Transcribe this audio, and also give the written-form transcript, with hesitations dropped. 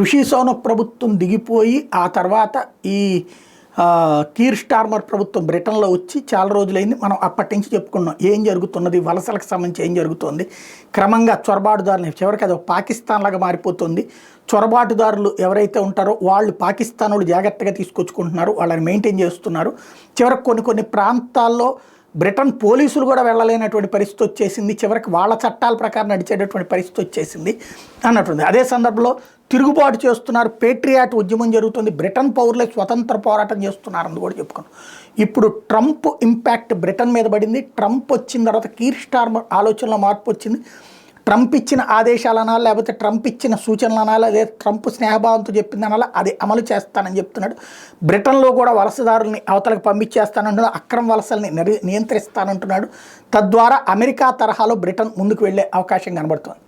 ఋషి సౌనక్ ప్రభుత్వం దిగిపోయి ఆ తర్వాత ఈ కీర్ స్టార్మర్ ప్రభుత్వం బ్రిటన్లో వచ్చి చాలా రోజులైంది. మనం అప్పటి నుంచి చెప్పుకున్నాం ఏం జరుగుతున్నది, వలసలకు సంబంధించి ఏం జరుగుతుంది. క్రమంగా చొరబాటుదారులు చివరికి అది పాకిస్తాన్ లాగా మారిపోతుంది. చొరబాటుదారులు ఎవరైతే ఉంటారో వాళ్ళు పాకిస్తాన్ వాళ్ళు జాగ్రత్తగా తీసుకొచ్చుకుంటున్నారు, వాళ్ళని మెయింటైన్ చేస్తున్నారు. చివరికి కొన్ని ప్రాంతాల్లో బ్రిటన్ పోలీసులు కూడా వెళ్ళలేనటువంటి పరిస్థితి వచ్చేసింది. చివరికి వాళ్ళ చట్టాల ప్రకారం నడిచేటటువంటి పరిస్థితి వచ్చేసింది అన్నట్టుంది. అదే సందర్భంలో తిరుగుబాటు చేస్తున్నారు, పేట్రియాట్ ఉద్యమం జరుగుతుంది, బ్రిటన్ పౌరులే స్వతంత్ర పోరాటం చేస్తున్నారని కూడా చెప్పుకున్నాం. ఇప్పుడు ట్రంప్ ఇంపాక్ట్ బ్రిటన్ మీద పడింది. ట్రంప్ వచ్చిన తర్వాత కీర్ స్టార్మర్ ఆలోచనలో మార్పు వచ్చింది. ట్రంప్ ఇచ్చిన ఆదేశాలు అనాలి, లేకపోతే ట్రంప్ ఇచ్చిన సూచనలు అనాలి, అదే ట్రంప్ స్నేహభావంతో చెప్పింది అనాలి, అది అమలు చేస్తానని చెప్తున్నాడు. బ్రిటన్లో కూడా వలసదారుల్ని అవతలకు పంపించేస్తానంటున్నాడు, అక్రమ వలసల్ని నియంత్రిస్తానంటున్నాడు. తద్వారా అమెరికా తరహాలో బ్రిటన్ ముందుకు వెళ్ళే అవకాశం కనబడుతుంది.